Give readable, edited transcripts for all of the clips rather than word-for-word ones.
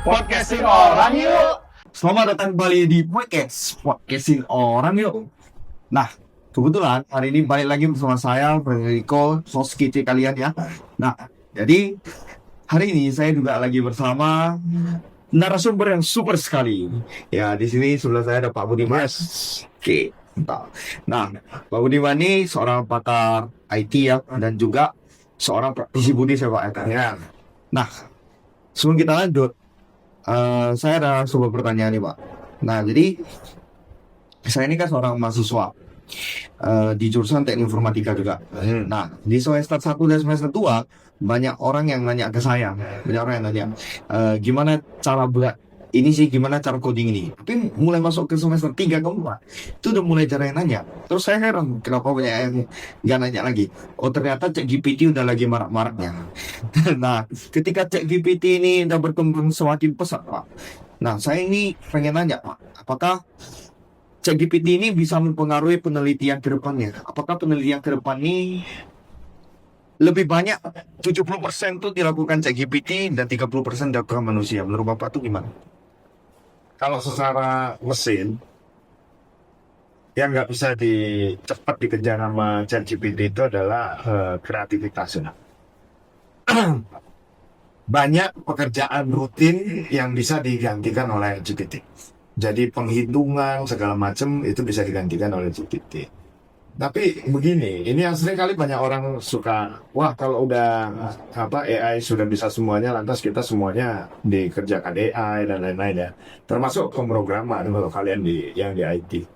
Podcasting orang yuk. Selamat datang kembali di Podcasting Orang Yuk. Nah, kebetulan hari ini balik lagi bersama saya, Federico, host kece kalian ya. Nah, jadi hari ini saya juga lagi bersama narasumber yang super sekali. Ya, di sini sebelah saya ada Pak Budiman. Oke, mantap. Nah, Pak Budiman ini seorang pakar IT ya, dan juga seorang praktisi Budi saya Pak ya. Nah, sebelum kita lanjut, saya ada sebuah pertanyaan nih Pak. Nah, jadi saya ini kan seorang mahasiswa di jurusan teknik informatika juga. Nah, di semester 1 dan semester 2 banyak orang yang nanya ke saya, gimana cara buat ini sih, gimana cara coding ini. Tapi mulai masuk ke semester 3 ke 4 itu udah mulai jarang yang nanya. Terus saya heran kenapa banyak yang nggak nanya lagi. Oh, ternyata ChatGPT udah lagi marak-maraknya. Nah, ketika ChatGPT ini udah berkembang semakin pesat Pak. Nah, saya ini pengen nanya Pak, apakah ChatGPT ini bisa mempengaruhi penelitian ke depannya? Apakah penelitian ke depan ini lebih banyak 70% itu dilakukan ChatGPT dan 30% dilakukan manusia? Menurut Bapak itu gimana? Kalau secara mesin yang nggak bisa cepat dikejar sama ChatGPT itu adalah kreativitasnya. Banyak pekerjaan rutin yang bisa digantikan oleh GPT. Jadi penghitungan segala macam itu bisa digantikan oleh GPT. Tapi begini, ini yang sering kali banyak orang suka, wah kalau udah AI sudah bisa semuanya, lantas kita semuanya dikerjakan AI dan lain-lain ya. Termasuk pemrograman kalau kalian yang di IT.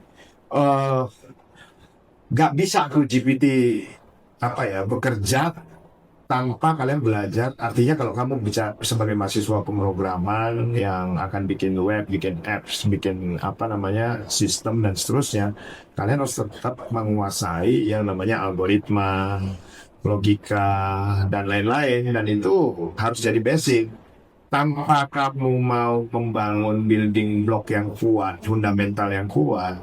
Nggak bisa tuh GPT bekerja tanpa kalian belajar. Artinya kalau kamu bisa sebagai mahasiswa pemrograman yang akan bikin web, bikin apps, bikin sistem dan seterusnya, kalian harus tetap menguasai yang namanya algoritma, logika dan lain-lain, dan itu harus jadi basic. Tanpa kamu mau membangun building block yang kuat, fundamental yang kuat,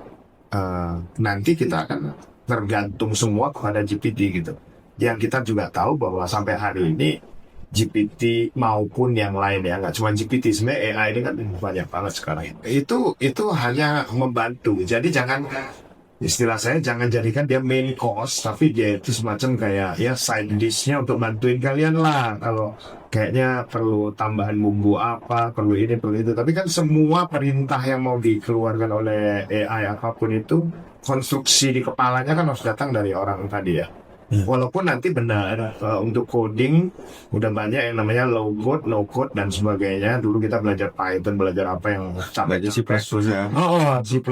nanti kita akan tergantung semua kepada GPT gitu. Yang kita juga tahu bahwa sampai hari ini GPT maupun yang lain ya, nggak cuma GPT, sebenarnya AI ini kan banyak banget sekarang. Itu hanya membantu. Jadi istilah saya jangan jadikan dia main course, tapi dia itu semacam kayak ya side dish-nya untuk bantuin kalian lah. Kalau kayaknya perlu tambahan bumbu apa, perlu ini, perlu itu. Tapi kan semua perintah yang mau dikeluarkan oleh AI apapun itu, konstruksi di kepalanya kan harus datang dari orang tadi ya. Walaupun nanti benar untuk coding udah banyak yang namanya low code, no code dan sebagainya. Dulu kita belajar Python, belajar apa yang C++ ya. C++,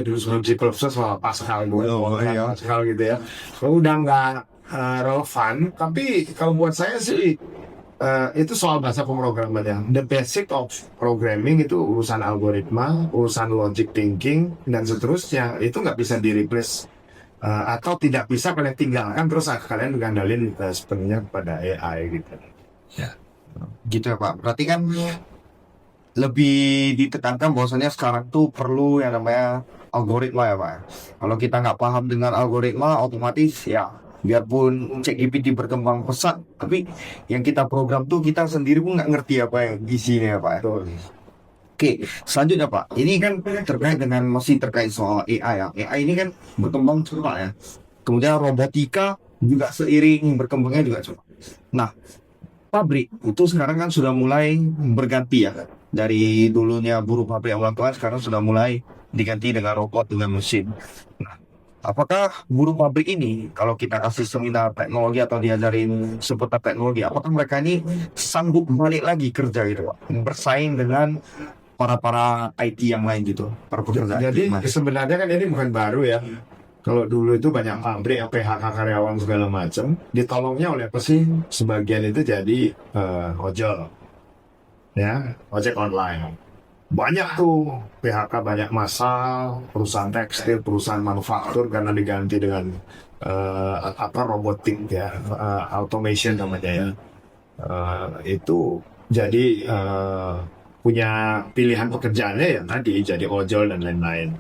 dulu sebelum C++ malah Pascal Pascal gitu ya. Udah nggak relevan. Tapi kalau buat saya sih itu soal bahasa pemrograman ya. The basic of programming itu urusan algoritma, urusan logic thinking dan seterusnya. Itu nggak bisa di-replace atau tidak bisa kalian tinggalkan terus kalian mengandalkan sepenuhnya kepada AI gitu. Ya, gitu ya Pak. Berarti kan lebih ditekankan bahwasanya sekarang tuh perlu yang namanya algoritma ya Pak. Kalau kita nggak paham dengan algoritma, otomatis ya biarpun ChatGPT berkembang pesat, tapi yang kita program tuh kita sendiri pun nggak ngerti apa yang isinya ya Pak. Oke, selanjutnya Pak, ini kan masih terkait soal AI ya. AI ini kan berkembang cepat ya. Kemudian robotika juga seiring berkembangnya juga cepat. Nah, pabrik itu sekarang kan sudah mulai berganti ya. Dari dulunya buruh pabrik awal kan sekarang sudah mulai diganti dengan robot, dengan mesin. Nah, apakah buruh pabrik ini kalau kita kasih seminar teknologi atau diajarin seputar teknologi, apakah mereka ini sanggup balik lagi kerja gitu Pak? Bersaing dengan para IT yang lain gitu, para pekerja. Jadi sebenarnya kan ini bukan baru ya. Kalau dulu itu banyak pabrik yang PHK karyawan segala macam, ditolongnya oleh apa sih? Sebagian itu jadi ojol, ya, ojek online. Banyak tuh PHK, banyak massal, perusahaan tekstil, perusahaan manufaktur karena diganti dengan robotik ya, automation namanya ya. Itu jadi punya pilihan pekerjaannya yang tadi jadi ojol dan lain-lain.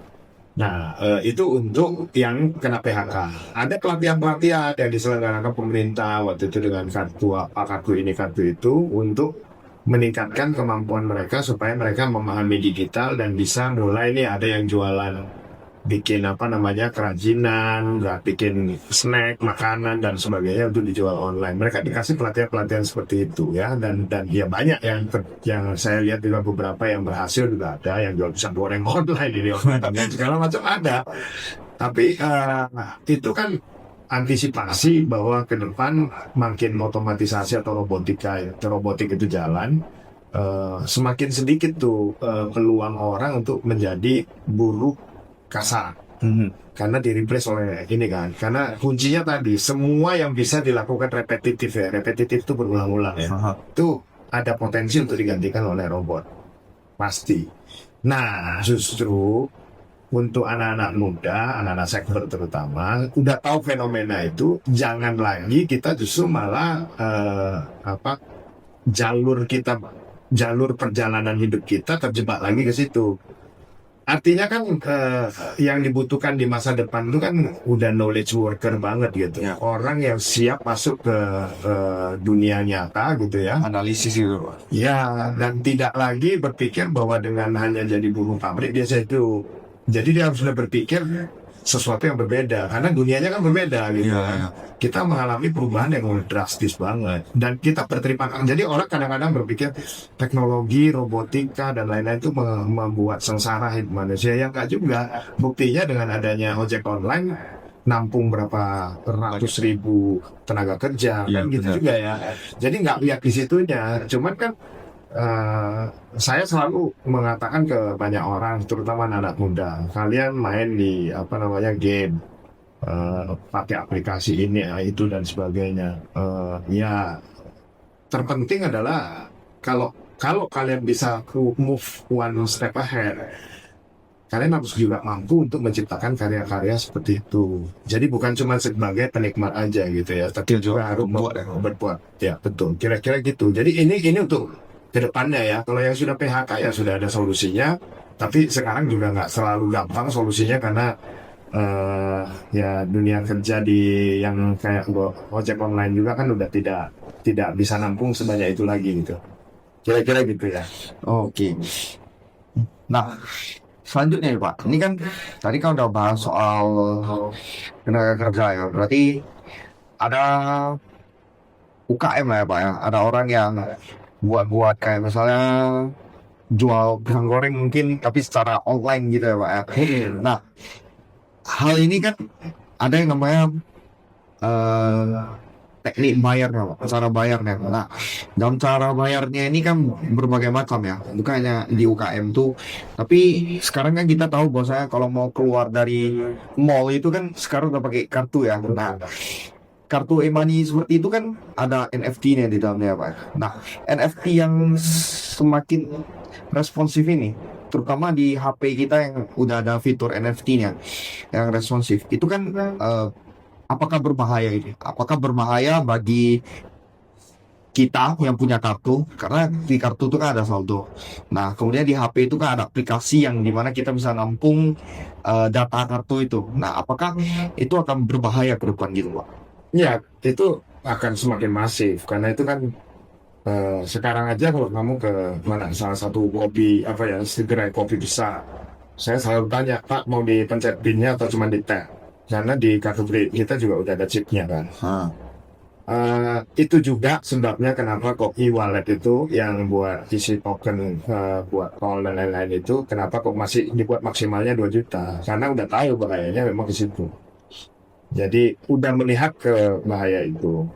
Nah, itu untuk yang kena PHK. Ada pelatihan-pelatihan yang diselenggarakan pemerintah waktu itu dengan kartu apa, kartu ini, kartu itu untuk meningkatkan kemampuan mereka supaya mereka memahami digital dan bisa mulai nih ada yang jualan bikin apa namanya kerajinan, nggak bikin snack, makanan dan sebagainya untuk dijual online. Mereka dikasih pelatihan-pelatihan seperti itu ya dan ya banyak yang saya lihat juga beberapa yang berhasil juga ada yang jual pisang goreng online ini online dan segala macam ada. Tapi itu kan antisipasi bahwa ke depan makin otomatisasi atau robotika robotik itu jalan, semakin sedikit tuh peluang orang untuk menjadi buruh kasar karena di replace oleh ini kan, karena kuncinya tadi semua yang bisa dilakukan repetitif itu berulang-ulang ya, itu ada potensi untuk digantikan oleh robot pasti. Nah justru untuk anak-anak muda, anak-anak sektor terutama udah tahu fenomena itu, jangan lagi kita justru malah jalur perjalanan hidup kita terjebak lagi ke situ. Artinya kan yang dibutuhkan di masa depan itu kan udah knowledge worker banget gitu. Ya. Orang yang siap masuk ke dunia nyata gitu ya. Analisis gitu, Pak. Ya, dan tidak lagi berpikir bahwa dengan hanya jadi buruh pabrik biasa itu. Jadi dia harus sudah berpikir sesuatu yang berbeda karena dunianya kan berbeda gitu. Iya, kan. iya. Kita mengalami perubahan yang drastis banget dan kita berterima kasih. Jadi orang kadang-kadang berpikir teknologi, robotika dan lain-lain itu membuat sengsara hidup manusia, yang enggak juga. Buktinya dengan adanya ojek online nampung berapa ratus ribu tenaga kerja Iya, kan gitu benar. juga ya. Jadi nggak lihat di situnya. Cuman kan saya selalu mengatakan ke banyak orang, terutama anak muda, kalian main di apa namanya game, pakai aplikasi ini, itu dan sebagainya. Ya terpenting adalah kalau kalau kalian bisa move one step ahead, kalian harus juga mampu untuk menciptakan karya-karya seperti itu. Jadi bukan cuma sebagai penikmat aja gitu ya, tapi juga harus membuat ya. berbuat. Ya betul, kira-kira gitu. Jadi ini untuk kedepannya ya. Kalau yang sudah PHK ya sudah ada solusinya. Tapi sekarang juga nggak selalu gampang solusinya karena ya dunia kerja di yang kayak ojek online juga kan udah tidak bisa nampung sebanyak itu lagi gitu. Kira-kira gitu ya. Oke. Nah, selanjutnya nih, Pak. Ini kan tadi kan udah bahas soal tenaga kerja ya. Berarti ada UKM lah ya, Pak ya. Ada orang yang buat kayak misalnya jual pisang goreng mungkin tapi secara online gitu ya, Pak ya. Nah, hal ini kan ada yang namanya teknik bayarnya, Pak. Cara bayarnya. Nah, dalam cara bayarnya ini kan berbagai macam ya, bukan hanya di UKM tuh. Tapi sekarang kan kita tahu bahwasanya kalau mau keluar dari mall itu kan sekarang udah pakai kartu ya. Nah, kartu e-money seperti itu kan ada NFT-nya di dalamnya, Pak. Nah, NFT yang semakin responsif ini, terutama di HP kita yang udah ada fitur NFT-nya yang responsif, itu kan apakah berbahaya ini? Apakah berbahaya bagi kita yang punya kartu? Karena di kartu itu kan ada saldo. Nah, kemudian di HP itu kan ada aplikasi yang dimana kita bisa nampung data kartu itu. Nah, apakah itu akan berbahaya ke depan gitu, Pak? Ya, itu akan semakin masif karena itu kan sekarang aja kalau kamu ke mana salah satu kopi apa ya segera kopi besar, saya selalu tanya, Pak mau dipencet pinnya atau cuma di tap? Karena di kartu kredit kita juga udah ada chipnya kan. Itu juga sebabnya kenapa kok e-wallet itu yang buat isi token buat call dan lain-lain itu kenapa kok masih dibuat maksimalnya 2 juta, karena udah tahu bahayanya memang ke situ. Jadi udah melihat ke bahaya itu.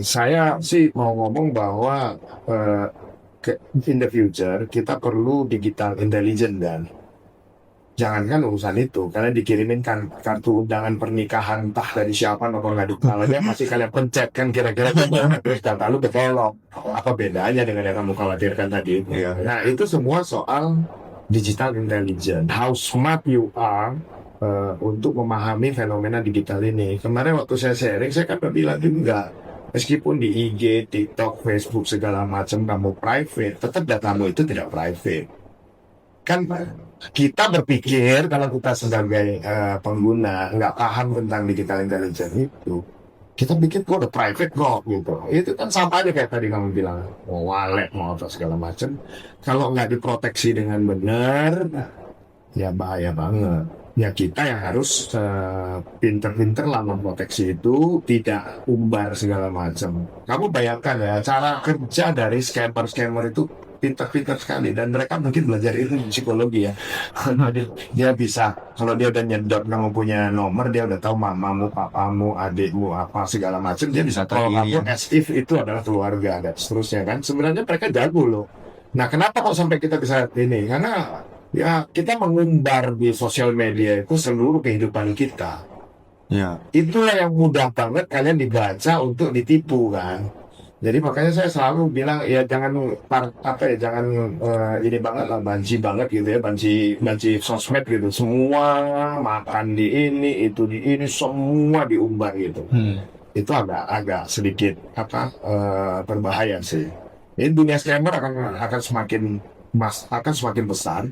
Saya sih mau ngomong bahwa in the future kita perlu digital intelligence dan jangankan urusan itu, kalian dikirimin kan kartu undangan pernikahan entah dari siapa nomor ngadu kalanya masih kalian pencet kan kira-kira terus data lu ketolong. Apa bedanya dengan yang kamu khawatirkan tadi itu? Iya. Nah itu semua soal digital intelligence. How smart you are untuk memahami fenomena digital ini. Kemarin waktu saya sharing, saya kan udah bilang juga, meskipun di IG, TikTok, Facebook segala macam kamu private, tetap datamu itu tidak private. Kan kita berpikir kalau kita sebagai pengguna nggak paham tentang digital intelligence itu, Kita bikin kode private kok gitu. Itu kan sama aja kayak tadi kamu bilang, mau wallet, mau apa segala macam. Kalau nggak diproteksi dengan benar, ya bahaya banget. Ya kita yang harus pinter-pinter lah memproteksi itu, tidak umbar segala macam. Kamu bayangkan ya, cara kerja dari scammer-scammer itu pinter-pinter sekali, dan mereka mungkin belajar ilmu psikologi ya. Kalau dia bisa, kalau dia udah nyedot kamu punya nomor, dia udah tahu mamamu, papamu, adikmu, apa segala macam, dia bisa Tahu tahu diri kamu ya. as if itu adalah keluarga dan seterusnya kan. Sebenarnya mereka jago loh. Nah, kenapa kok sampai kita bisa ini? Karena ya kita mengumbar di sosial media itu seluruh kehidupan kita. Ya. Itulah yang mudah banget kalian dibaca untuk ditipu kan. Jadi makanya saya selalu bilang ya jangan jangan ini banget lah, banci banget gitu ya, banci banci sosmed gitu. Semua makan di ini, itu di ini, semua diumbar gitu. Itu agak sedikit berbahaya sih. Ini dunia scammer akan semakin besar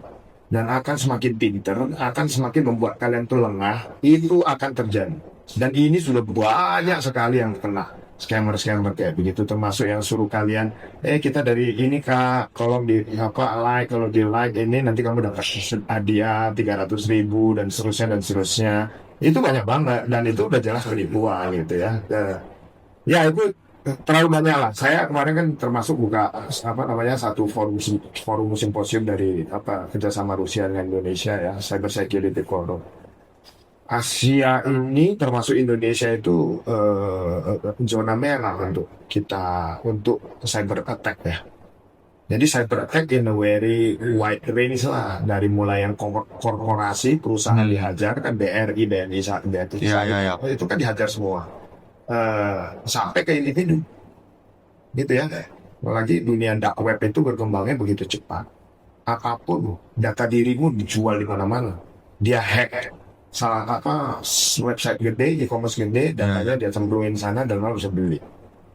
dan akan semakin pinter, akan semakin membuat kalian tuh lengah. Itu akan terjadi. Dan ini sudah banyak sekali yang kena scammer-scammer kayak begitu, termasuk yang suruh kalian, kita dari ini kak, kalau di like, kalau di like ini nanti kamu dapat hadiah 300.000 dan seterusnya. Itu banyak banget dan itu udah jelas penipuan gitu ya. Ya itu terlalu banyak lah. Saya kemarin kan termasuk buka satu forum simposium dari kerjasama Rusia dengan Indonesia ya, Cyber Security Forum. Asia ini termasuk Indonesia itu zona merah untuk kita untuk cyber attack ya. Jadi cyber attack in a very wide range lah, dari mulai yang korporasi perusahaan dihajar kan, BRI, BNI, BNI Ya. itu kan dihajar semua. Sampai ke individu gitu ya. Apalagi dunia dark web itu berkembangnya begitu cepat. Apapun data dirimu dijual di mana-mana. Dia hack salah website gede, e-commerce gede, datanya dia cemplungin sana dan orang bisa beli.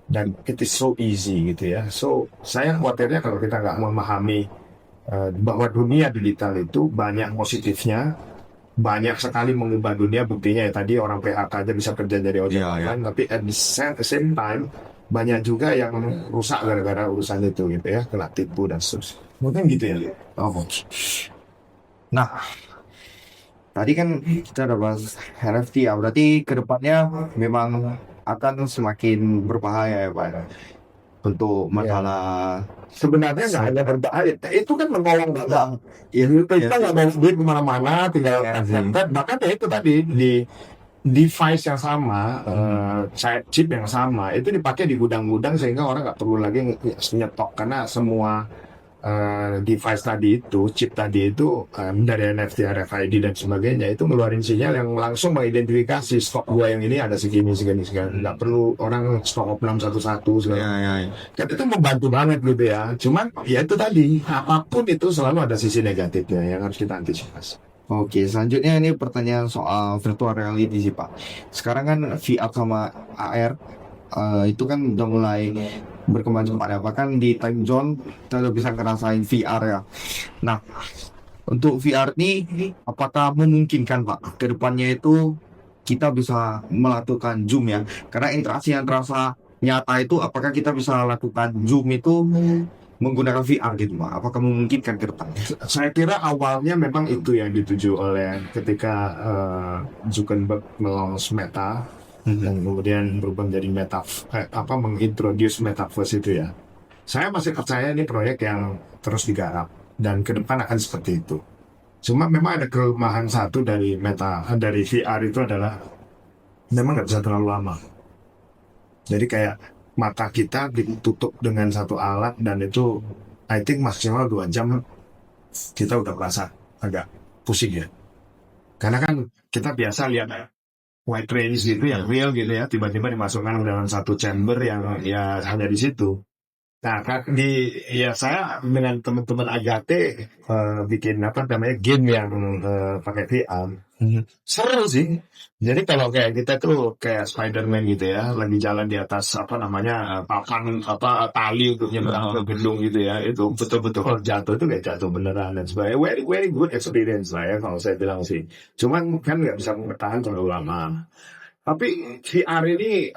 Dan it is so easy gitu ya. So saya khawatirnya kalau kita nggak memahami bahwa dunia digital itu banyak positifnya, banyak sekali mengubah dunia. Buktinya ya tadi orang PHK aja bisa kerja dari ojek online, tapi at the same time banyak juga yang rusak gara-gara urusan itu gitu ya, kena tipu dan seterusnya. Mungkin gitu ya. Oh. Nah, tadi kan kita udah bahas NFT ya, berarti kedepannya memang akan semakin berbahaya ya Pak untuk masalah. Sebenarnya nggak hanya berbahaya, itu kan menolong banget. Ya, Kita nggak mau duit kemana-mana, tinggal bahkan ya itu tadi di device yang sama, chip yang sama, itu dipakai di gudang-gudang sehingga orang nggak perlu lagi nyetok, karena semua device tadi itu, chip tadi itu dari NFC, RFID dan sebagainya, itu ngeluarin sinyal yang langsung mengidentifikasi stok gua yang ini ada segini, nggak perlu orang stok opnam satu-satu segala. ya. Kan itu membantu banget gitu ya. Cuman ya itu tadi, apapun itu selalu ada sisi negatifnya yang harus kita antisipasi. Oke, selanjutnya ini pertanyaan soal virtual reality sih Pak. Sekarang kan VR sama AR itu kan udah mulai berkembang cepat ya. Bahkan di time zone kita udah bisa ngerasain VR ya. Nah, untuk VR ini apakah memungkinkan Pak ke depannya itu kita bisa melakukan zoom ya? Karena interaksi yang terasa nyata itu, apakah kita bisa lakukan zoom itu menggunakan VR gitu Pak? Apakah memungkinkan ke depan? Saya kira awalnya memang itu yang dituju oleh ketika Zuckerberg melaunch Meta dan kemudian berubah menjadi mengintroduce metaverse itu ya. Saya masih percaya ini proyek yang terus digarap dan ke depan akan seperti itu. Cuma memang ada kelemahan satu dari dari VR itu adalah memang nggak bisa terlalu lama. Jadi kayak mata kita ditutup dengan satu alat dan itu I think maksimal 2 jam kita udah merasa agak pusing ya. Karena kan kita biasa lihat wide range gitu yang real gitu ya, tiba-tiba dimasukkan ke dalam satu chamber yang ya hanya di situ. Nah, saya dengan teman-teman Agate bikin game yang pakai VR. Seru sih. Jadi kalau kayak kita tuh kayak Spider-Man gitu ya, lagi jalan di atas papan tali untuk nyebrang ke gedung gitu ya, itu betul-betul kalau jatuh itu kayak jatuh beneran dan sebagainya. Very very good experience lah ya kalau saya bilang sih. Cuman kan nggak bisa bertahan terlalu lama. Tapi VR ini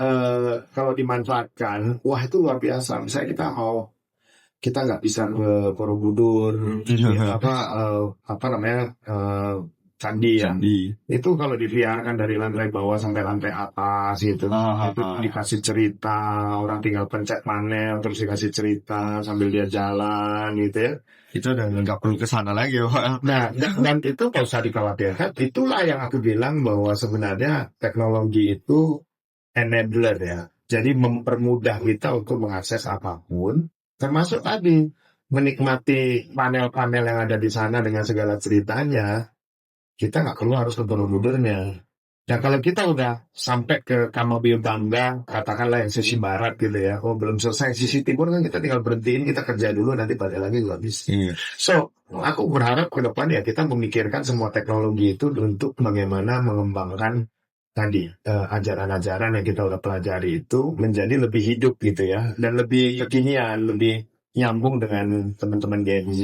kalau dimanfaatkan, wah itu luar biasa. Misalnya kita nggak bisa ke Borobudur, apa namanya candi ya. Itu kalau di VR kan dari lantai bawah sampai lantai atas gitu. Itu dikasih cerita, orang tinggal pencet panel terus dikasih cerita sambil dia jalan gitu ya. Itu udah nggak perlu ke sana lagi, Pak. Nah, dan itu nggak usah dikhawatirkan. Itulah yang aku bilang bahwa sebenarnya teknologi itu enabler ya. Jadi mempermudah kita untuk mengakses apapun, termasuk tadi menikmati panel-panel yang ada di sana dengan segala ceritanya. Kita nggak perlu harus ke Borobudurnya. Dan kalau kita udah sampai ke Kamabil Bangga, katakanlah yang sisi barat gitu ya, oh belum selesai, sisi timur kan kita tinggal berhentiin, kita kerja dulu, nanti balik lagi juga bisa. So, aku berharap ke depan ya kita memikirkan semua teknologi itu untuk bagaimana mengembangkan tadi ajaran-ajaran yang kita udah pelajari itu menjadi lebih hidup gitu ya, dan lebih kekinian, lebih nyambung dengan teman-teman Gen Z.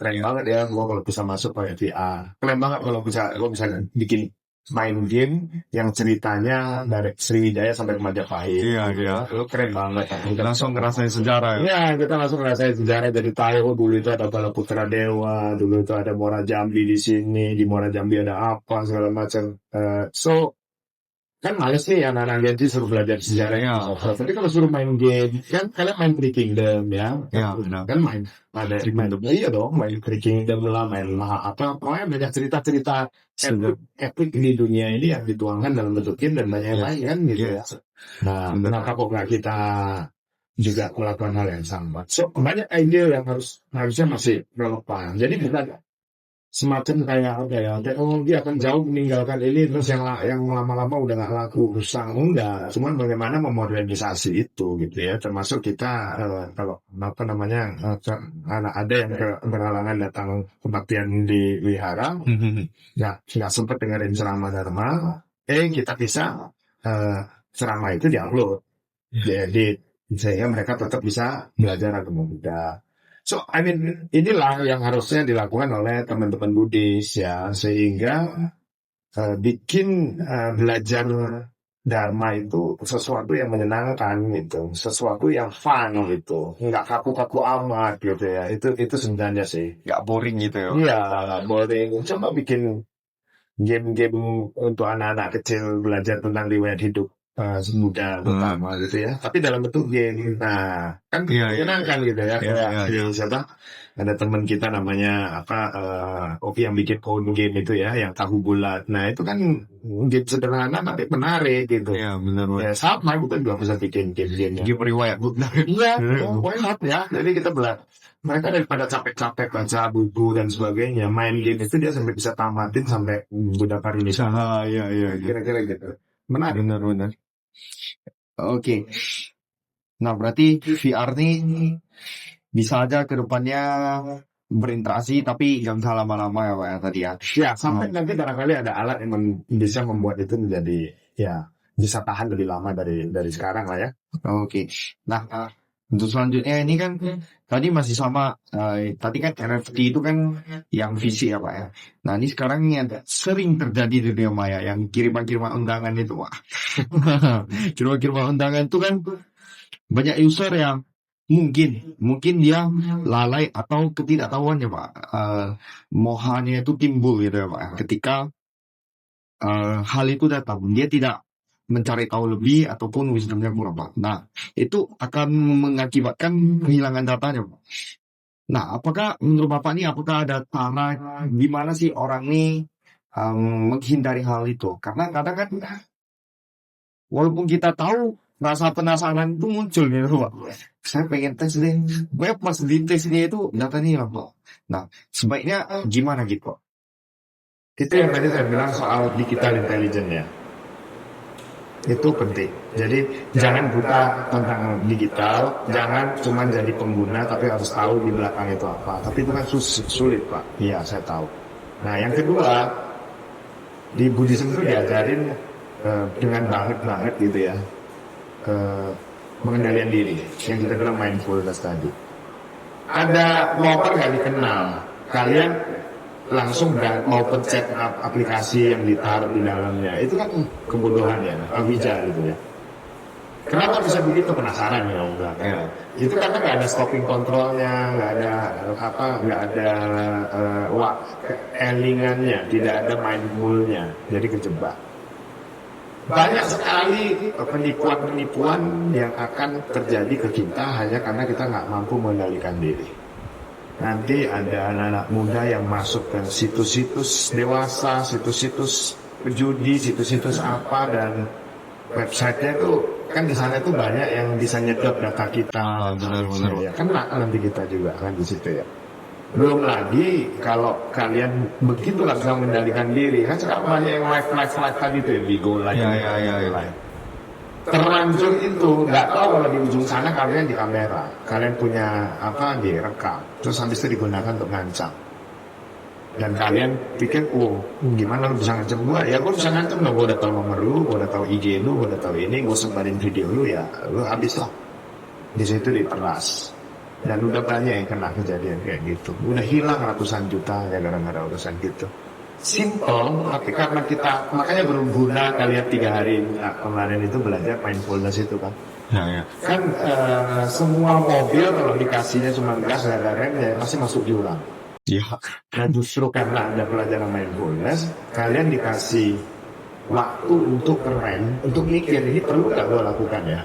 Keren banget ya gua kalau bisa masuk pakai VR. Keren banget kalau bisa bikin main game yang ceritanya dari Sriwijaya sampai ke Majapahit. Itu keren banget. Langsung ngerasain sejarah. Ya, kita langsung ngerasain sejarah dari tahu dulu itu ada Balaputra Dewa, dulu itu ada Muara Jambi di sini, di Muara Jambi ada apa segala macam. So kan males nih anak-anak Gen Z suruh belajar sejarahnya. Tapi kalau suruh main game, kan kalian main Three Kingdom ya? Benar. Kan main iya dong, main Three Kingdom lah, main apa, pokoknya banyak cerita-cerita epic di dunia ini yang dituangkan dalam bentuk game dan banyak yang lain kan gitu ya. Nah, kenapa kok nggak kita juga melakukan hal yang sama? So banyak ide yang harusnya masih relevan. Jadi bukan semacam kayak apa ya, teknologi akan jauh meninggalkan ini terus yang lama-lama udah nggak laku usang, enggak, cuman bagaimana memodernisasi itu gitu ya, termasuk kita kalau apa namanya anak ada yang berhalangan datang kebaktian di wihara ya nggak sempat dengerin ceramah dharma, kita bisa ceramah itu diupload diedit sehingga mereka tetap bisa belajar agama Buddha. So, I mean, inilah yang harusnya dilakukan oleh teman-teman Buddhis ya, sehingga bikin belajar Dharma itu sesuatu yang menyenangkan gitu, sesuatu yang fun gitu, nggak kaku-kaku amat gitu ya. Itu sebenarnya sih. Nggak boring gitu ya. Iya, nggak boring. Coba bikin game-game untuk anak-anak kecil belajar tentang riwayat hidup muda utama gitu ya, tapi dalam bentuk game. Nah, kan menyenangkan gitu ya. Siapa? Ada teman kita namanya Oki yang bikin phone game itu ya, yang tahu bulat. Nah, itu kan game sederhana tapi menarik gitu. Iya, benar. Ya, sama kita juga bisa bikin game-game. Game riwayat. Iya, why not ya? Jadi kita mereka daripada capek-capek baca buku dan sebagainya, main game itu dia sampai bisa tamatin sampai Buddha Parinibbana. Iya. Kira-kira gitu. Menarik. Benar. Oke. Nah, berarti VR ini bisa aja ke depannya berinteraksi tapi jangan salah lama-lama ya Pak ya tadi ya. Ya, sampai nanti barangkali ada alat yang bisa membuat itu menjadi ya bisa tahan lebih lama dari sekarang lah ya. Oke. Nah, untuk selanjutnya ini kan tadi masih sama, tadi kan NFT itu kan yang fisik ya Pak ya. Nah ini sekarang yang sering terjadi di dunia maya yang kiriman-kiriman undangan itu Pak. Kiriman-kiriman undangan itu kan banyak user yang mungkin dia lalai atau ketidaktahuan ya Pak. Mohanya itu timbul gitu ya Pak. Ketika hal itu datang, dia tidak mencari tahu lebih ataupun wisdomnya kurang Pak. Nah, itu akan mengakibatkan kehilangan datanya Pak. Nah, apakah menurut Bapak nih apakah ada cara gimana sih orang nih menghindari hal itu? Karena kadang kan walaupun kita tahu rasa penasaran itu muncul gitu Pak. Saya pengen tes deh. Web pas di tesnya itu datanya hilang Pak. Nah, sebaiknya gimana gitu Pak? Itu yang tadi saya bilang soal digital intelligence ya. Itu penting. Jadi jangan buta tentang digital, jangan cuma jadi pengguna tapi harus tahu di belakang itu apa. Tapi itu kan sulit Pak. Iya saya tahu. Nah yang kedua di Buddhism itu diajarin dengan banget gitu ya pengendalian diri yang kita bilang mindfulness tadi. Ada motor nggak dikenal, kalian langsung mau pencet aplikasi yang ditaruh di dalamnya. Itu kan kebodohan ya, abija gitu ya. Kenapa bisa begitu, penasaran ya enggak? Ya. Itu karena nggak ada stopping kontrolnya, nggak ada elingannya, tidak ada mindfulnya, jadi kejebak. Banyak sekali penipuan-penipuan yang akan terjadi ke kita hanya karena kita nggak mampu mengendalikan diri. Nanti ada anak-anak muda yang masuk ke situs-situs dewasa, situs-situs judi, situs-situs apa, dan websitenya tuh kan di sana tuh banyak yang bisa nyedot data kita. Benar-benar. Ya, kena nanti kita juga kan di situ ya. Belum lagi kalau kalian begitu nggak bisa mengendalikan diri, kan sekarang banyak yang live tadi tuh ya, Bigo live. Ya. Terlanjur itu nggak tahu kalau di ujung sana kalian di kamera, kalian punya apa direkam, terus habis itu digunakan untuk ngancam. Dan kalian pikir, gimana lu bisa ngancam gua? Ya gua bisa ngancam dong, gua udah tahu nomor lu, gua udah tahu IG lu, gua udah tahu ini, gua sebarin video lu, ya lu habis lah. Di situ diperas. Dan udah banyak yang kena kejadian kayak gitu. Udah hilang ratusan juta ya gara-gara urusan gitu. Simple, tapi karena kita makanya berguna kalian 3 hari kemarin itu belajar mindfulness itu kan. Ya. Kan semua mobil kalau dikasihnya cuma gas nggak ada rem ya pasti masuk jurang. Ya. Nah justru karena ada pelajaran mindfulness, kalian dikasih waktu untuk keren, untuk mikir ini perlu nggak gue lakukan ya.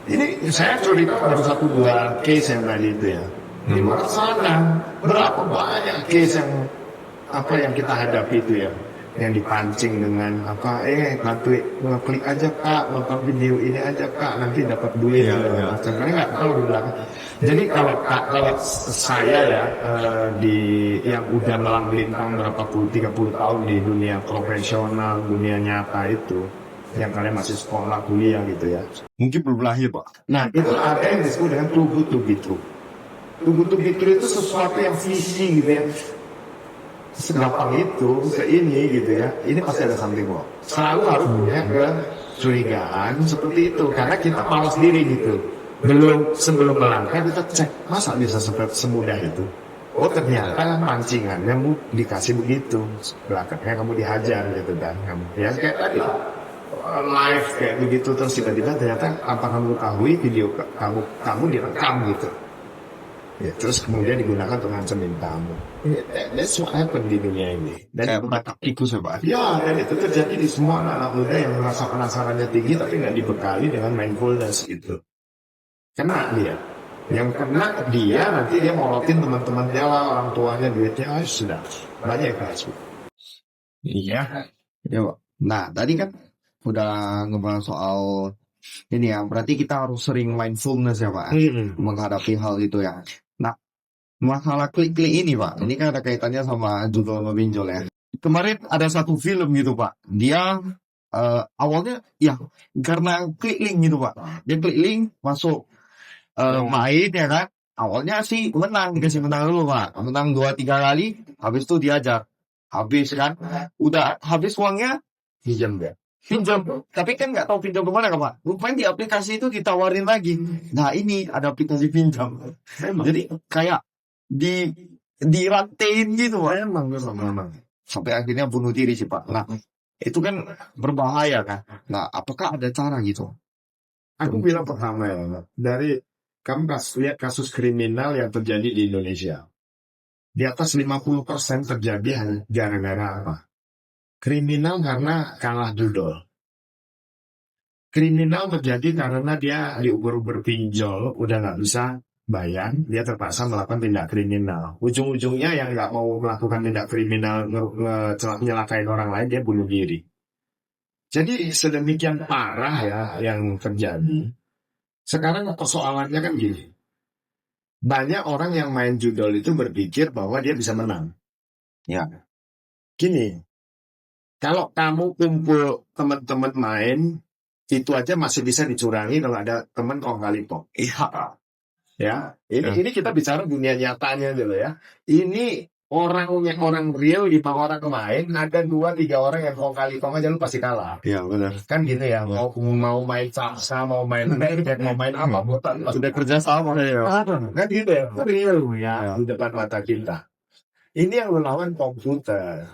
Ini saya cerita baru 1-2 case yang tadi itu ya. Di luar sana berapa banyak case yang kita hadapi itu ya, yang dipancing dengan bantu klik aja kak, nonton video ini aja kak, nanti dapat duit. Karena nggak tahu di belakang. Jadi kalau saya ya yang udah melambintang berapa 30 tahun di dunia profesional, dunia nyata itu, yang kalian masih sekolah, kuliah gitu ya. Mungkin belum lahir, Pak. Nah, itu ada yang disebut dengan too good to be true. Too good to be true itu sesuatu yang visi gitu ya. Segampang itu, ini gitu ya. Ini pasti ada something wrong. Selalu harus punya kecurigaan seperti itu. Karena kita malas diri gitu. Sebelum melangkah kita cek, masa bisa semudah itu? Oh ternyata pancingannya dikasih begitu. Belakangnya kamu dihajar gitu kan. Ya kayak tadi live kayak begitu, terus tiba-tiba ternyata apa kamu ketahui video kamu direkam gitu ya, terus kemudian digunakan untuk ngancemin kamu. That's what happened di dunia ini. Dan tikus ya Pak. Ya, dan itu terjadi di semua anak muda yang merasa penasarannya tinggi tapi nggak dibekali dengan mindfulness gitu. Kena dia. Yang kena dia nanti dia morotin teman-temannya lah, orang tuanya, duitnya sudah banyak kasus. Iya. Ya Pak. Nah tadi kan udah ngebahas soal ini ya, berarti kita harus sering mindfulness ya Pak, menghadapi hal itu ya. Nah, masalah klik-klik ini Pak, ini kan ada kaitannya sama judul pinjol ya. Kemarin ada satu film gitu Pak, dia awalnya ya karena klik link gitu Pak, dia klik link masuk main ya kan, awalnya sih dikasih menang dulu Pak, menang 2-3 kali, habis itu diajar, habis kan, udah habis uangnya, pinjam, tapi kan nggak tahu pinjam kemana kan Pak. Rupanya di aplikasi itu ditawarin lagi. Nah ini ada aplikasi pinjam. Jadi kayak dirantain gitu Pak. Memang. Sampai akhirnya bunuh diri sih Pak. Nah itu kan berbahaya kan. Nah apakah ada cara gitu? Aku bilang pertama ya, kamu lihat kasus kriminal yang terjadi di Indonesia. Di atas 50% terjadi gara-gara apa? Kriminal karena kalah judol. Kriminal terjadi karena dia diuber-uber pinjol, udah nggak bisa bayar, dia terpaksa melakukan tindak kriminal. Ujung-ujungnya yang nggak mau melakukan tindak kriminal, nyelakain orang lain, dia bunuh diri. Jadi sedemikian parah ya yang terjadi. Sekarang persoalannya kan gini. Banyak orang yang main judol itu berpikir bahwa dia bisa menang. Ya. Gini. Kalau kamu kumpul teman-teman main, itu aja masih bisa dicurangi kalau ada teman kong kali pok. Iya. Ya, ini kita bicara dunia nyatanya dulu ya. Ini orang real 5 orang main, ada 2-3 orang yang kong kali kong aja lu pasti kalah. Iya benar. Kan gitu ya. Mau main saksa, mau main blackjack, mau main apa botan. Sudah kerja sama ya. Kan gitu ya. Real ya di depan mata kita. Ini yang melawan komputer.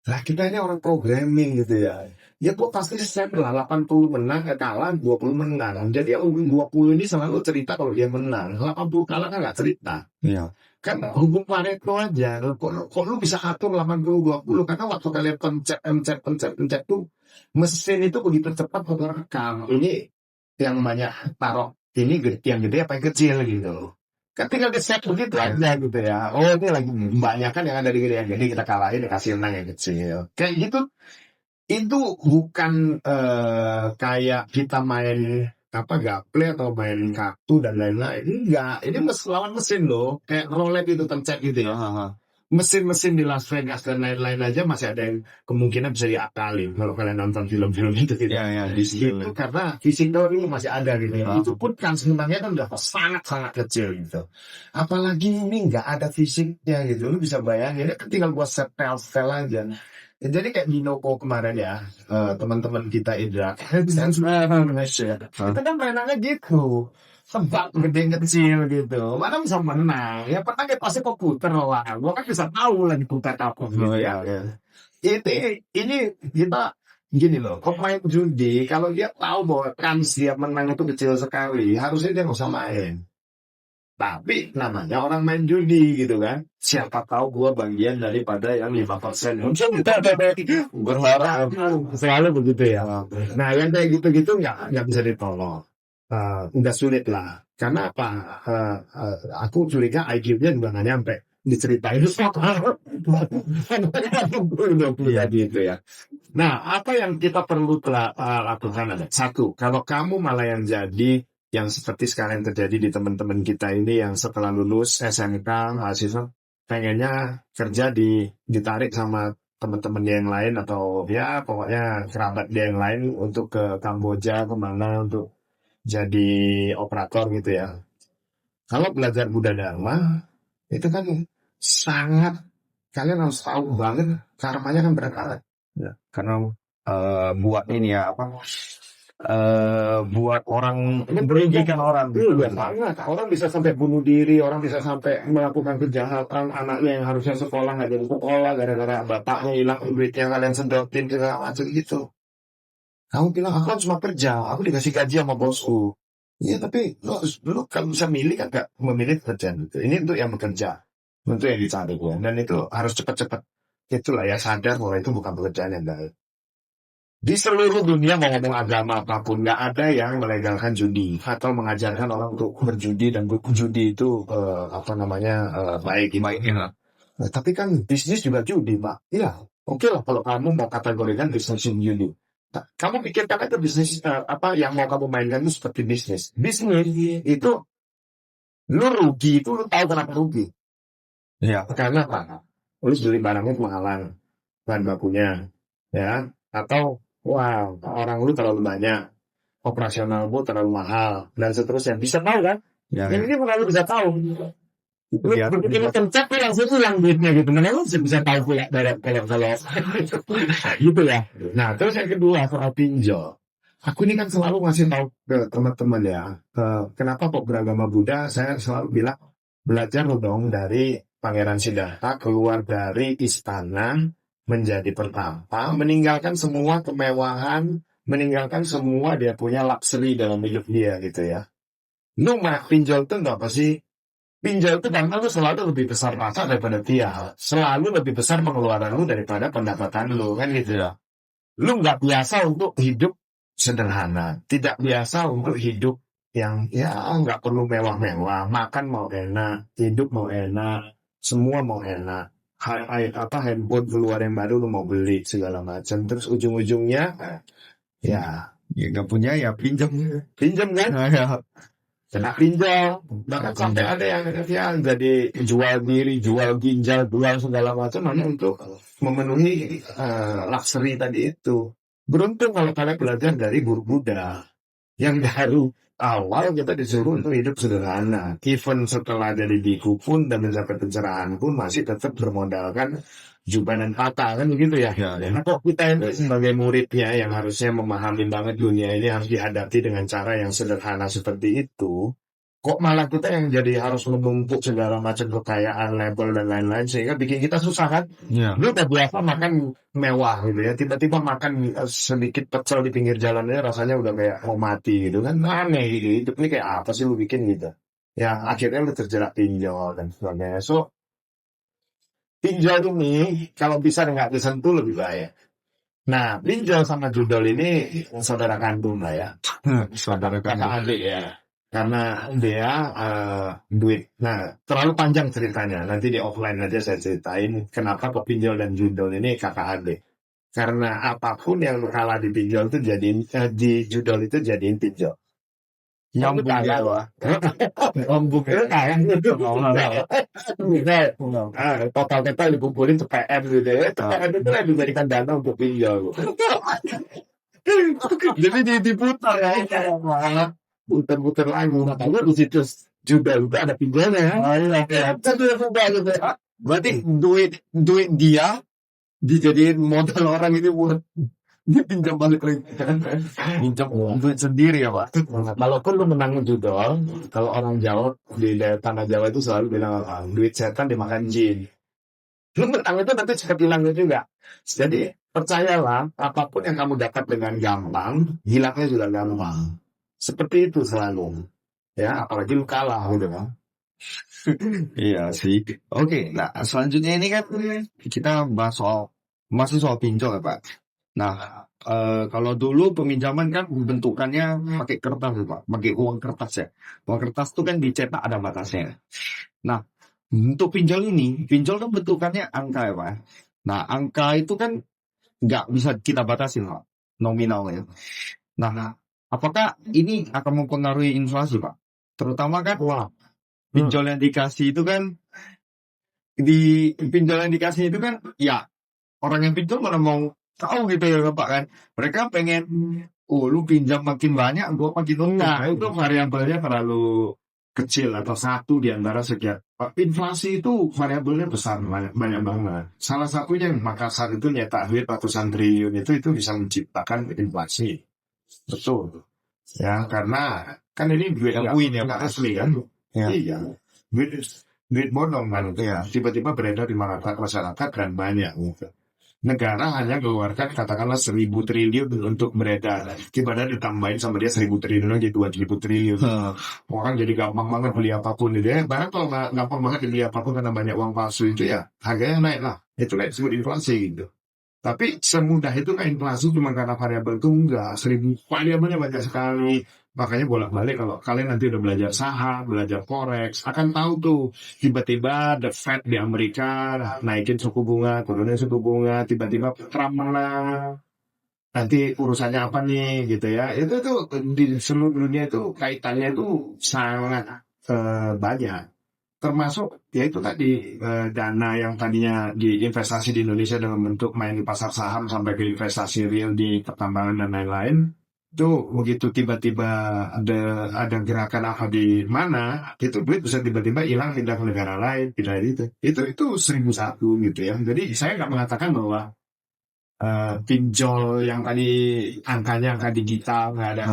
Lah kita ini orang programming gitu ya. Ya kok pasti set lah 80 menang kalah 20 menang. Jadi yang 20 ini selalu cerita kalau dia menang. 80 kalah kan nggak cerita. Iya. Kan hukum Pareto aja. Kok lu bisa atur 80-20? Karena waktu kalian pencet tuh mesin itu begitu cepat rekam. Ini yang banyak taruh ini yang gede apa yang kecil gitu. Kan tinggal di set begitu aja gitu ya. Oh ini lagi banyak kan yang ada di gede yang gede kita kalahin dikasih menang yang kecil. Kayak gitu itu bukan kayak kita main apa gaple atau main kartu dan lain-lain. Enggak, ini lawan mesin loh. Kayak roulette itu pencet gitu ya. Mesin-mesin di Las Vegas dan lain-lain aja masih ada yang kemungkinan bisa diakalin kalau kalian nonton film-film itu gitu. Ya, Di situ karena fisik itu masih ada gitu ya. Itu pun kan sebenarnya kan udah sangat-sangat kecil gitu. Apalagi ini nggak ada fisiknya gitu. Lu bisa bayangin, ya, tinggal buat set tel aja. Ya, jadi kayak Binoko kemarin ya, teman-teman kita Indra, kita kan mainannya gitu. Tebak gede kecil gitu, mana bisa menang? Ya pernah kita pasti komputer lah, gua kan bisa tahu lah diputar apa gitu ya. Ini kita gini loh, pemain judi kalau dia tahu bahwa kans dia menang itu kecil sekali, harusnya dia nggak usah main. Tapi namanya orang main judi gitu kan. Siapa tahu gua bagian daripada yang 5%. Berharap selalu begitu ya. Nah yang kayak gitu-gitu nggak bisa ditolong. Udah sulit lah. Karena apa? Aku curiga IQ-nya juga nggak nyampe. Diceritain gitu ya. Nah, apa yang kita perlu lakukan ada? Satu, kalau kamu malah yang jadi yang seperti sekarang terjadi di teman-teman kita ini yang setelah lulus SMK mahasiswa pengennya kerja ditarik sama teman-teman dia yang lain atau ya pokoknya kerabat dia yang lain untuk ke Kamboja kemana untuk jadi operator gitu ya. Kalau belajar Buddha Dharma itu kan sangat kalian harus tahu banget karmanya kan berat banget. Ya, karena buat ini ya apa? Buat orang merugikan orang. Iya banget. Orang bisa sampai bunuh diri, orang bisa sampai melakukan kejahatan. Anaknya yang harusnya sekolah nggak jadi sekolah gara-gara bapaknya hilang duitnya kalian sedotin segala macam gitu. Kamu bilang aku kan cuma kerja, aku dikasih gaji sama bosku. Iya tapi lu kalau bisa milih kan gak memilih pekerjaan itu. Ini untuk yang bekerja, untuk yang dicari gue. Dan itu harus cepat-cepat. Itulah ya sadar bahwa itu bukan pekerjaan yang baik. Di seluruh dunia mau ngomong agama apapun nggak ada yang melegalkan judi atau mengajarkan orang untuk berjudi dan berjudi itu baik. Baiknya. Nah, tapi kan bisnis juga judi pak. Iya, oke lah kalau kamu mau kategorikan bisnis judi. Kamu pikirkan itu bisnis yang mau kamu mainkan itu seperti bisnis. Bisnis itu lu rugi itu lu tahu kenapa rugi. Ya. Karena apa? Lu beli barangnya kemahalan, bahan bakunya, ya. Atau wow orang lu terlalu banyak, operasional lu terlalu mahal dan seterusnya. Bisa tahu kan? Ya. Ini bukan lu bisa tahu. Begitu kencet tuh langsung hilang duitnya gitu. Mana lu bisa tahu ya dari kalau gitu ya. Nah terus yang kedua soal pinjol. Aku ini kan selalu ngasih tahu ke teman-teman ya. Kenapa kok beragama Buddha? Saya selalu bilang belajar dong dari Pangeran Siddhartha keluar dari istana menjadi pertapa, meninggalkan semua kemewahan, meninggalkan semua dia punya luxury dalam hidup dia gitu ya. Lu mah pinjol itu apa sih? Pinjol itu karena lu selalu lebih besar pasar daripada dia. Selalu lebih besar pengeluaran lu daripada pendapatan lu, kan gitu ya. Lu nggak biasa untuk hidup sederhana. Tidak biasa untuk hidup yang ya nggak perlu mewah-mewah. Makan mau enak, hidup mau enak, semua mau enak. Handphone keluar yang baru lu mau beli segala macam. Terus ujung-ujungnya ya nggak punya ya pinjam kan? Kena pinjol, bahkan sampai ada yang jadi jual diri, jual ginjal, jual segala macam hanya untuk memenuhi luxury tadi itu. Beruntung kalau kalian belajar dari guru Buddha yang dari awal kita disuruh untuk hidup sederhana. Even setelah jadi biku pun dan mencapai pencerahan pun masih tetap bermodalkan jubah dan patah kan begitu ya. Nah, kok kita ini sebagai muridnya yang harusnya memahami banget dunia ini harus dihadapi dengan cara yang sederhana seperti itu. Kok malah kita yang jadi harus menumpuk segala macam kekayaan, label dan lain-lain sehingga bikin kita susah kan? Iya. Lu udah biasa makan mewah gitu ya, tiba-tiba makan sedikit pecel di pinggir jalannya rasanya udah kayak mau mati gitu kan, aneh gitu. Hidup ini kayak apa sih lu bikin gitu? Ya akhirnya lu terjerat pinjol dan sebagainya. So pinjol ini kalau bisa nggak disentuh lebih baik. Nah, pinjol sama judol ini saudara kandung lah ya, Saudara kakak kandung. adik ya. Karena dia duit. Nah, terlalu panjang ceritanya. Nanti di offline aja saya ceritain kenapa kok pinjol dan judol ini kakak adik. Karena apapun yang lu kalah di pinjol itu jadiin di judol itu jadiin pinjol. Nyambung kalah, gitu, Pak. Nyambung itu kayak gitu. Total dikumpulin ke PM gitu ya. PM itu lah dijadikan dana untuk pinjol. Jadi diputar ya. Putar-putar lagi. Makanya di situ judol itu ada pinjolnya ya. Oh, iya. Itu yang mudah gitu. Berarti duit dia dijadiin modal orang ini buat dia pinjam balik lagi. Pinjam duit sendiri ya, Pak. Walaupun lu menang judol, kalau orang Jawa di daerah tanah Jawa itu selalu bilang duit setan dimakan jin. Lu menang itu nanti cepat hilang juga. Jadi percayalah, apapun yang kamu dapat dengan gampang, hilangnya juga gampang. Seperti itu selalu. Ya, apalagi lu kalah gitu kan. Iya sih. Oke, nah selanjutnya ini kan kita bahas masih soal pinjol ya, Pak. Nah, kalau dulu peminjaman kan bentukannya pakai kertas ya, Pak, pakai uang kertas ya. Uang kertas itu kan dicetak ada batasnya. Nah, untuk pinjol kan bentukannya angka ya, Pak. Nah, angka itu kan nggak bisa kita batasi, Pak, nominalnya. Nah, apakah ini akan mempengaruhi inflasi, Pak? Terutama kan Wah, pinjol yang dikasih itu kan ya orang yang pinjol mana mau tahu gitu ya Pak kan. Mereka pengen lu pinjam makin banyak gue makin untung. nah itu variabelnya terlalu kecil atau satu di antara sekian. Inflasi itu variabelnya besar, banyak banget. Salah satunya Makassar itu nyetak duit ratusan triliun itu bisa menciptakan inflasi. Betul. Ya, karena kan ini duit Yang nggak win ya, nggak Pak. asli kan? Ya. Iya. Duit bodong kan itu ya. Tiba-tiba beredar di masyarakat dan banyak gitu. Negara hanya mengeluarkan katakanlah 1.000 triliun untuk beredar. Tiba-tiba ditambahin sama dia 1.000 triliun lagi 2.000 triliun. Orang jadi gampang banget beli apapun gitu ya. Bahkan kalau nggak gampang banget beli apapun karena banyak uang palsu itu ya harganya naik lah. Itulah disebut inflasi gitu. Tapi semudah itu kan inflasi cuma karena variabel itu enggak. 1.000 variabelnya banyak sekali. Makanya bolak-balik kalau kalian nanti udah belajar saham, belajar forex, akan tahu tuh tiba-tiba the Fed di Amerika naikin suku bunga, turunin suku bunga, tiba-tiba Trump menang. Nanti urusannya apa nih gitu ya. Itu tuh di seluruh dunia itu kaitannya itu sangat banyak. Termasuk ya itu tadi dana yang tadinya diinvestasi di Indonesia dalam bentuk main di pasar saham sampai ke investasi real di pertambangan dan lain-lain. Itu begitu tiba-tiba ada gerakan apa di mana, itu duit bisa tiba-tiba hilang pindah ke negara lain, pindah itu 1.001 gitu ya. Jadi saya nggak mengatakan bahwa pinjol yang tadi angkanya angka digital nggak ada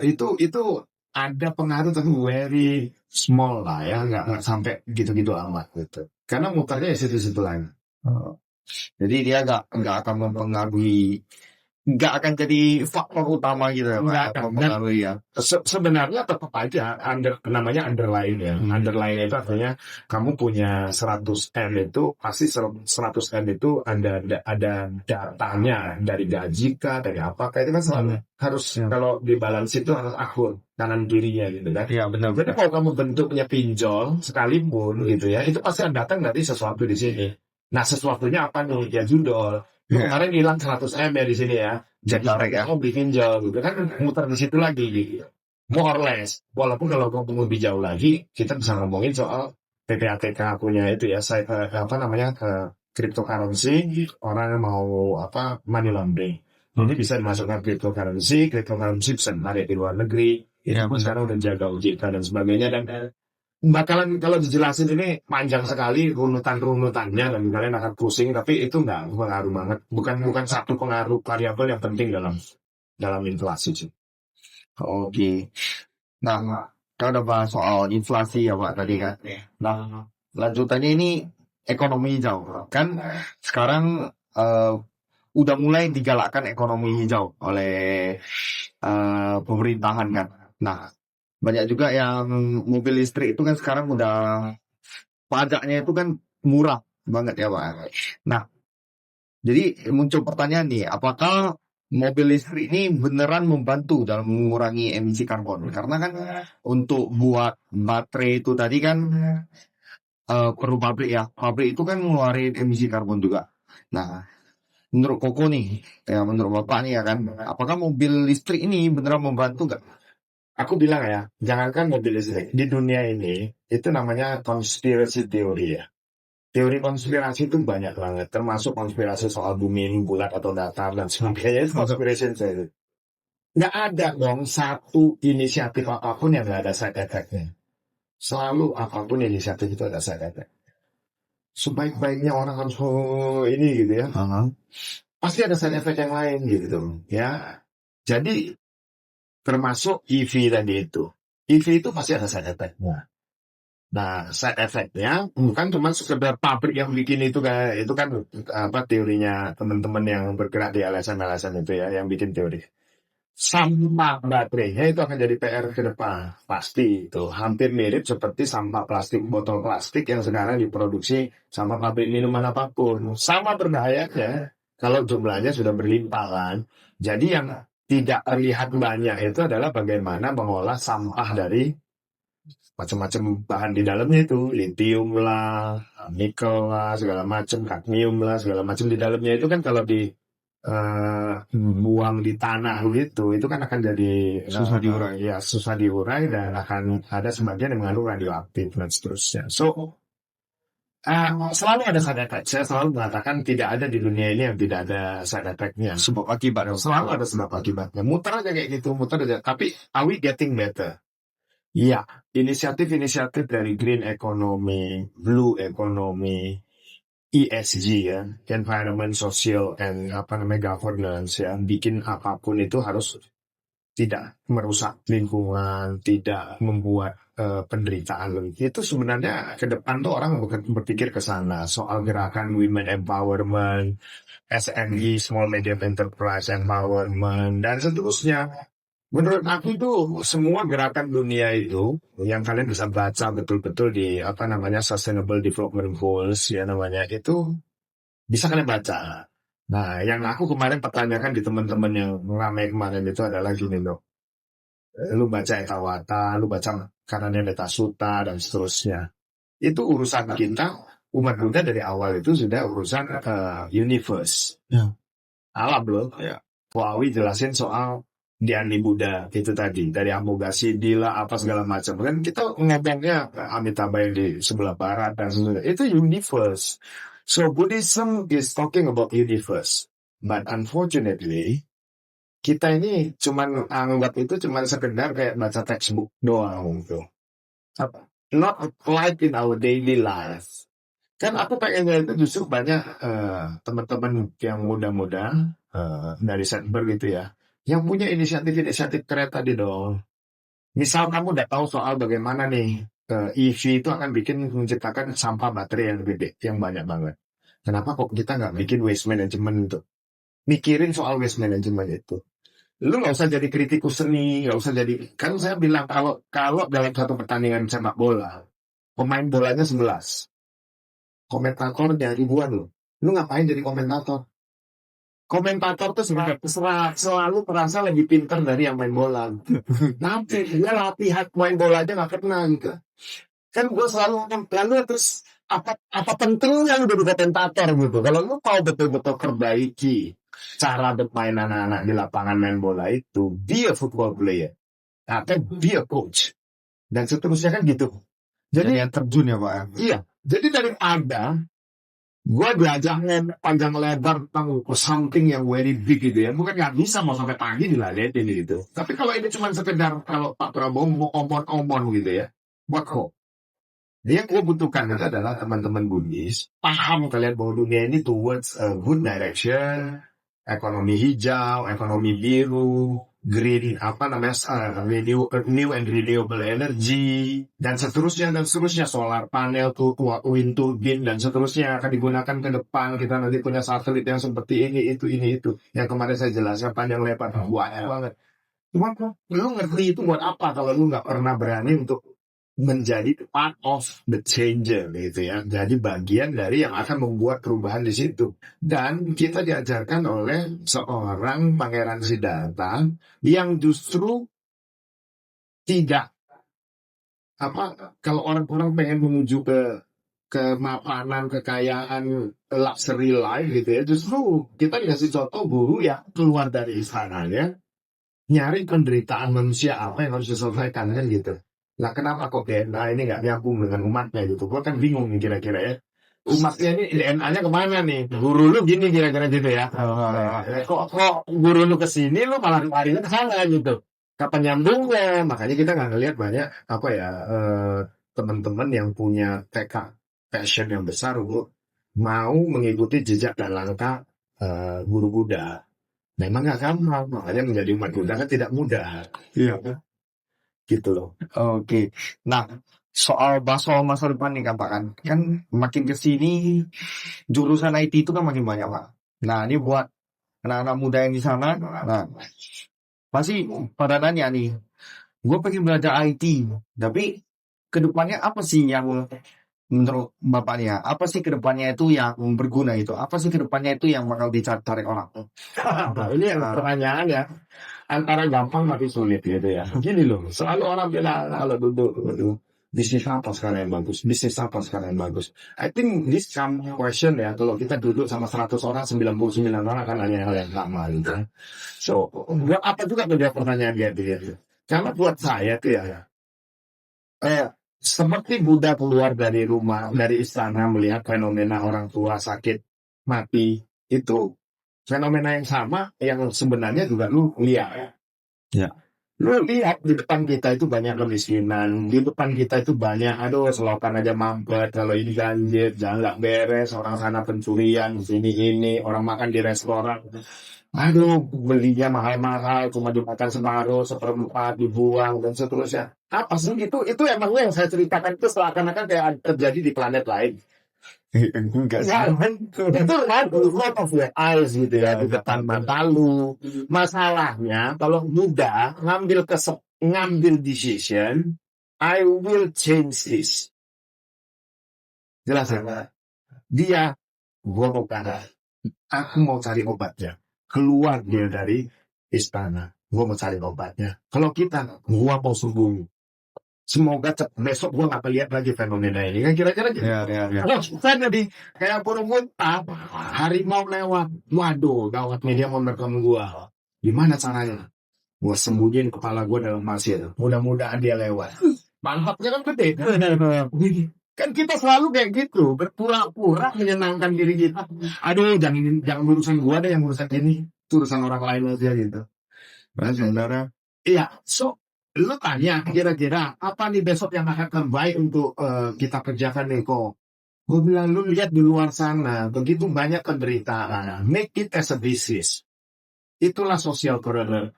itu ada pengaruh tapi very small lah ya, nggak sampai gitu-gitu amat gitu. Karena muternya di situ-situ lain. Jadi dia nggak akan mempengaruhi, nggak akan jadi faktor utama gitu ya, Nggak Pak, akan. mempengaruhi ya. Sebenarnya tetap aja namanya underlying ya. Underlying itu artinya kamu punya 100 M itu pasti 100 M itu ada datanya dari gaji kah, dari apakah itu kan selalu harus kalau di balance itu harus akur kanan kirinya gitu kan. Iya benar. Jadi kalau kamu bentuknya pinjol sekalipun gitu ya, itu pasti akan datang dari sesuatu di sini. Nah sesuatunya apa nih? Ya judol. Kemarin hilang 100 M ya di sini ya. Jadi kamu beli pinjol gitu kan muter di situ lagi gitu. More or less. Walaupun kalau kamu lebih jauh lagi, kita bisa ngomongin soal PPATK punya itu ya, cryptocurrency, orang yang mau money laundering. Jadi bisa dimasukkan cryptocurrency bisa menarik di luar negeri. Itu pun sekarang udah jaga OJK dan sebagainya dan bakalan kalau dijelasin ini panjang sekali runutannya dan kalian akan pusing, tapi itu nggak pengaruh banget, bukan satu pengaruh variabel yang penting dalam inflasi sih. Oke. Nah, Kita udah bahas soal inflasi ya Pak tadi kan. Nah, lanjutannya ini ekonomi hijau. Kan sekarang udah mulai digalakkan ekonomi hijau oleh pemerintahan kan. Nah, banyak juga yang mobil listrik itu kan sekarang udah pajaknya itu kan murah banget ya Pak. Nah, jadi muncul pertanyaan nih, apakah mobil listrik ini beneran membantu dalam mengurangi emisi karbon? Karena kan untuk buat baterai itu tadi kan perlu pabrik ya. Pabrik itu kan ngeluarin emisi karbon juga. Nah, menurut Koko nih, ya menurut Bapak nih ya kan, apakah mobil listrik ini beneran membantu nggak? Aku bilang ya, jangankan mobil listrik. Di dunia ini, itu namanya konspirasi teori ya. Teori konspirasi itu banyak banget, termasuk konspirasi soal bumi ini bulat atau datar dan sebagainya. Itu konspirasi teori. Nggak ada dong satu inisiatif apapun yang nggak ada side effect-nya. Selalu apapun inisiatif itu ada side effect. Sebaik-baiknya orang harus ini gitu ya. Pasti ada side effect yang lain gitu ya. Jadi termasuk EV tadi itu. EV itu pasti ada side effect-nya. Nah, side effect-nya bukan cuma sekedar pabrik yang bikin itu kan, apa teorinya teman-teman yang bergerak di LSM itu ya, yang bikin teori. Sampah baterainya itu akan jadi PR ke depan, pasti itu hampir mirip seperti sampah plastik, botol plastik yang sekarang diproduksi sama pabrik minuman apapun. Sama berbahayanya kalau jumlahnya sudah berlimpah kan. Jadi yang tidak terlihat banyak itu adalah bagaimana mengolah sampah dari macam-macam bahan di dalamnya itu, litium lah, nikel lah, segala macam, kadmium lah, segala macam di dalamnya itu kan kalau di buang di tanah gitu, itu kan akan jadi Susah diurai. ya susah diurai dan akan ada sebagian yang mengandung radioaktif dan seterusnya. So selalu ada side effect. Saya selalu mengatakan tidak ada di dunia ini yang tidak ada side effect-nya. Sebab akibat. Selalu ada sebab akibatnya. Muter aja kayak gitu, muter aja. Tapi are we getting better? Iya, inisiatif-inisiatif dari green economy, blue economy, ESG ya, environment, social, and apa namanya governance ya, bikin apapun itu harus tidak merusak lingkungan, tidak membuat penderitaan lebih. Itu sebenarnya ke depan tuh orang berpikir ke sana soal gerakan women empowerment, SME, small medium enterprise empowerment, dan seterusnya. Menurut aku itu semua gerakan dunia itu yang kalian bisa baca betul-betul di apa namanya Sustainable Development Goals ya namanya itu bisa kalian baca. Nah, yang aku kemarin pertanyakan di teman-teman yang ramai kemarin itu adalah gini loh. Lu baca Ekawata, lu baca Karania Metasuta dan seterusnya. Itu urusan kita umat Buddha dari awal itu sudah urusan universe. Ya. Alam loh. Ya. Wawi jelasin soal Dhyani Buddha itu tadi dari Amoghasiddhila apa segala macam kan kita ngebengnya Amitabha yang di sebelah barat dan sebagainya itu universe. So Buddhism is talking about universe, but unfortunately kita ini cuman anggap itu cuman sekedar kayak baca textbook doang gitu. Not applied in our daily life. Kan aku pengennya itu justru banyak teman-teman yang muda-muda dari Setberg gitu ya, yang punya inisiatif-inisiatif keren tadi dong. Misal kamu udah tahu soal bagaimana nih EV itu akan menciptakan sampah baterai yang gede, yang banyak banget. Kenapa kok kita nggak bikin waste management itu? Mikirin soal waste management itu. Lu nggak usah jadi kritikus seni, nggak usah jadi. Kan saya bilang kalau dalam satu pertandingan sepak bola, pemain bolanya 11. Komentatornya ribuan loh. Lu ngapain jadi komentator? Komentator tuh selalu merasa lebih pintar dari yang main bola. Nanti dia latihan main bola aja nggak pernah gitu. Kan gue selalu lalu terus apa pentingnya lu jadi komentator gitu. Kalau lu mau betul-betul perbaiki cara bermain anak-anak di lapangan main bola itu, be a football player atau be a coach dan seterusnya kan gitu. Jadi yang terjun ya Pak. Iya, jadi daripada gue belajarnya panjang lebar tentang something yang very big gitu ya, bukan nggak bisa mau sampai pagi diladenin gitu. Tapi kalau ini cuma sekedar kalau Pak Prabowo mau omon-omon gitu ya, buat kok. Dia yang gue butuhkan itu adalah teman-teman Buddhis paham kalian bahwa dunia ini towards a good direction, ekonomi hijau, ekonomi biru, green new and renewable energy dan seterusnya solar panel tuh wind turbine dan seterusnya akan digunakan ke depan. Kita nanti punya satelit yang seperti ini itu yang kemarin saya jelaskan panjang lebar banyak banget. Cuma lu ngerti itu buat apa kalau lu nggak pernah berani untuk menjadi part of the changer gitu ya. Jadi bagian dari yang akan membuat perubahan di situ. Dan kita diajarkan oleh seorang Pangeran Siddhartha yang justru tidak kalau orang-orang pengen menuju ke kemapanan, kekayaan, luxury life gitu ya, justru kita dikasih contoh guru yang keluar dari istananya nyari penderitaan manusia apa yang harus diselesaikan kan gitu. Nah kenapa kok DNA ini nggak nyambung dengan umatnya gitu? Gue kan bingung nih kira-kira ya. Umatnya ini DNA-nya kemana nih? Guru lu gini kira-kira gitu ya. Kok guru lu kesini lu malah larinya ke sana gitu. Kapan nyambungnya? Makanya kita nggak ngelihat banyak teman-teman yang punya tekad passion yang besar untuk mau mengikuti jejak dan langkah guru Buddha. Memang nggak gampang, makanya menjadi umat Buddha kan tidak mudah. Iya. Gitu loh. Oke. Nah, soal masa depan nih kan Pak kan makin kesini jurusan IT itu kan makin banyak Pak. Nah ini buat anak-anak muda yang di sana, nah pasti pada nanya nih, gue pengen belajar IT, tapi kedepannya apa sih yang menurut Bapaknya? Apa sih kedepannya itu yang berguna itu? Apa sih kedepannya itu yang bakal dicari orang? Nah, ini yang pertanyaan ya. Antara gampang tapi sulit gitu ya. Gini loh, selalu orang bilang kalau duduk bisnis apa sekarang yang bagus, bisnis apa sekarang yang bagus. I think this some question ya, kalau kita duduk sama 100 orang, 99 orang akan nanya hal yang sama gitu. So, buat apa juga tuh dia pertanyaan dia. Karena buat saya tuh ya, seperti Buddha keluar dari rumah, dari istana melihat fenomena orang tua sakit, mati, itu fenomena yang sama yang sebenarnya juga lu lihat. Ya. Lu lihat di depan kita itu banyak kemiskinan, di depan kita itu banyak, selokan aja mampet, kalau ini banjir, jalan nggak beres, orang sana pencurian, sini ini, orang makan di restoran, belinya mahal-mahal, cuma dimakan separuh, seperempat, dibuang, dan seterusnya. Apa sih itu emang yang saya ceritakan itu seakan-akan kayak terjadi di planet lain. Enggak sih. Ya, itu kan lot of your eyes gitu ya di depan mata lu. Masalahnya kalau muda ngambil decision, I will change this. Jelas ya? Gua mau kanan. Aku mau cari obatnya. Keluar dia dari istana. Gua mau cari obatnya. Kalau kita, gua mau sembuh. Semoga besok gua nggak lihat lagi fenomena ini kan kira-kira gitu. Ya. Kalau kita jadi kayak burung unta, harimau lewat, waduh, gawat media mau merekam gua. Gimana caranya? Gua sembunyiin kepala gua dalam pasir. Mudah-mudahan dia lewat. Mantapnya kan gede. Kan kita selalu kayak gitu, berpura-pura menyenangkan diri kita. Aduh, jangan urusan gua deh, yang urusan ini, itu urusan orang lain aja gitu. Nah, sebenarnya Iya, lu tanya kira-kira apa nih besok yang akan terbaik untuk kita kerjakan nih kok. Gue bilang lu lihat di luar sana begitu banyak penderitaan. Make it as a business. Itulah social corner.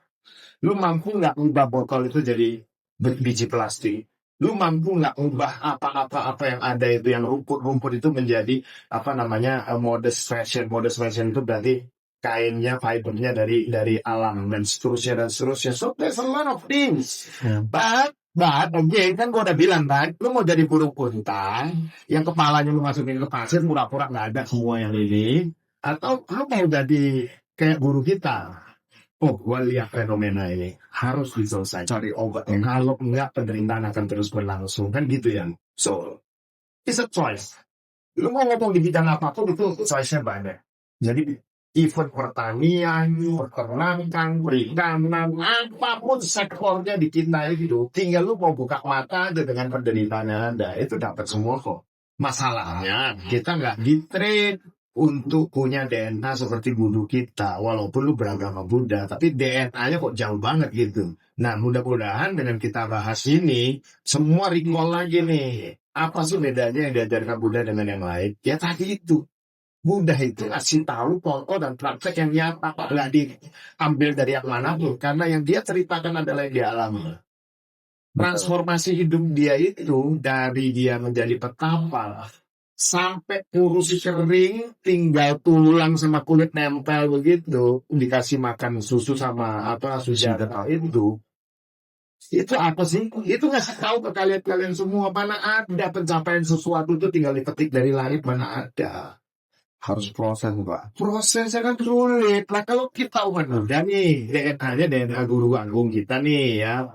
Lu mampu nggak ubah botol itu jadi biji plastik? Lu mampu nggak ubah apa yang ada itu yang rumput itu menjadi modest fashion. Modest fashion itu berarti kainnya, fibernya dari alam dan seterusnya. So there's a lot of things. But again kan gue udah bilang kan, lu mau jadi burung unta yang kepalanya lu masukin ke pasir pura-pura nggak ada semua yang ini, atau lu mau jadi kayak guru kita. Oh, gue lihat fenomena ini harus diselesaikan, cari obat. Kalau enggak penderitaan akan terus berlangsung kan gitu ya. So it's a choice. Lu mau ngomong di bidang apapun itu choice-nya banyak. Jadi event pertanian, peternakan, perikanan, apapun sektornya di kita itu, tinggal lu mau buka mata aja dengan penderitaan yang ada, itu dapat semua kok. Masalahnya kita nggak di-train untuk punya DNA seperti guru kita, walaupun lu beragama Buddha, tapi DNA-nya kok jauh banget gitu. Nah, mudah-mudahan dengan kita bahas ini, semua recall lagi nih. Apa sih bedanya yang diajarkan Buddha dengan yang lain? Ya tadi itu. mudah itu kasih tahu contoh dan praktek yang nyata, Pak. Nggak diambil dari yang manapun, karena yang dia ceritakan adalah yang dia alami. Transformasi hidup dia itu dari dia menjadi petapa sampai kurus kering, tinggal tulang sama kulit nempel begitu, dikasih makan susu sama apa sujata itu apa sih? Itu ngasih tahu ke kalian semua, mana ada pencapaian sesuatu itu tinggal dipetik dari langit, mana ada. Harus proses, Pak. Prosesnya kan sulit. Nah kalau kita udah nih DNA guru agung kita nih ya.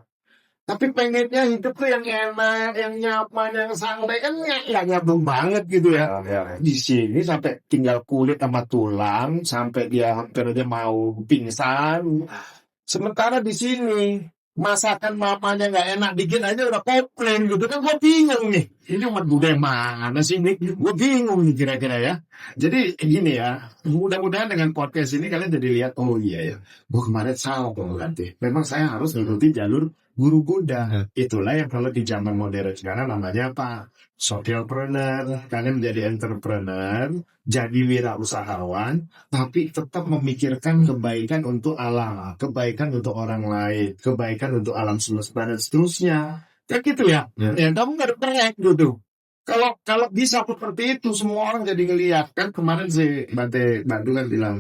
Tapi pengennya hidup tuh yang enak, yang nyaman, yang santai kan nggak nyambung banget gitu ya. Di sini sampai tinggal kulit sama tulang, sampai dia hampir aja mau pingsan. Sementara di sini masakan mamanya nggak enak dikit aja udah komplain gitu kan, gue bingung nih. Ini umat Buddha yang mana sih ini? Gue bingung nih kira-kira ya. Jadi gini ya, mudah-mudahan dengan podcast ini kalian jadi lihat, oh iya ya, gue kemarin salah tuh berarti. Memang saya harus mengikuti jalur guru Buddha. Itulah yang kalau di zaman modern sekarang namanya apa? Socialpreneur. Kalian menjadi entrepreneur, jadi wirausahawan, tapi tetap memikirkan kebaikan untuk alam, kebaikan untuk orang lain, kebaikan untuk alam semesta dan seterusnya. Kayak gitu ya. Ya kamu nggak ada proyek gitu. Kalau bisa seperti itu, semua orang jadi ngeliat. Kan kemarin si Bante Bandu kan bilang,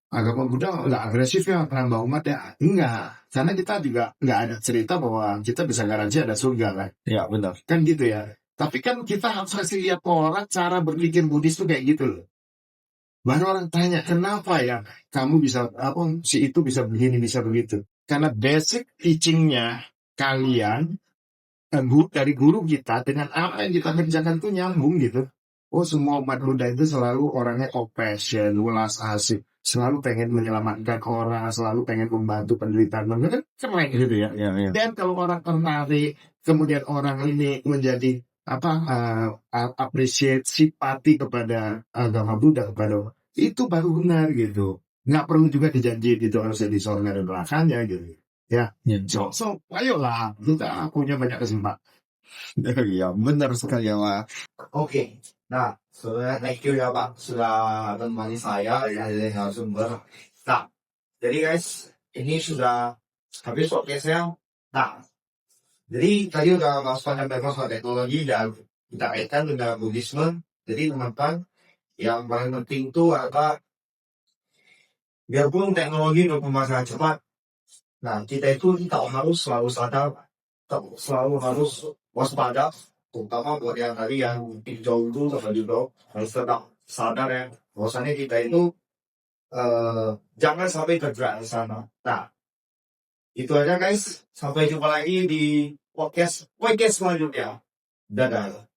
agama Buddha nggak agresif ya, penambah umat ya. Enggak. Karena kita juga nggak ada cerita bahwa kita bisa garansi ada surga kan. Ya, benar. Kan gitu ya. Tapi kan kita harus kasih lihat orang cara berpikir Buddhis tuh kayak gitu loh. Baru orang tanya, kenapa ya kamu bisa, apa, si itu bisa begini, bisa begitu. Karena basic teachingnya kalian, dari guru kita, dengan apa yang kita kerjakan tuh nyambung gitu. Oh, semua umat Buddha itu selalu orangnya compassion, welas asih. Selalu pengen menyelamatkan orang, selalu pengen membantu penderitaan. Kan keren gitu ya. Dan kalau orang tertarik, kemudian orang ini menjadi appreciate, simpati kepada agama Buddha, kepada itu baru benar gitu. Nggak perlu juga dijanjiin itu harus jadi surga dan nerakanya gitu. Ya, so ayolah kita punya banyak kesempatan. Ya, benar sekali ya, Pak. Oke. Nah, sebenarnya thank you ya, Pak, sudah menemani saya dari narasumber. Nah, jadi guys, ini sudah habis podcast-nya. Nah, jadi tadi udah bahas banyak soal teknologi dan kita kaitkan dengan Buddhisme. Jadi teman-teman, yang paling penting itu apa? Biarpun teknologi berkembang cepat, nah kita itu tak harus selalu sadar, selalu harus waspada, terutama buat yang tadi yang jauh itu sama juga harus tetap sadar ya, bahwasannya kita itu jangan sampai terjerat di sana. Nah, itu aja guys. Sampai jumpa lagi di podcast selanjutnya. Dadah.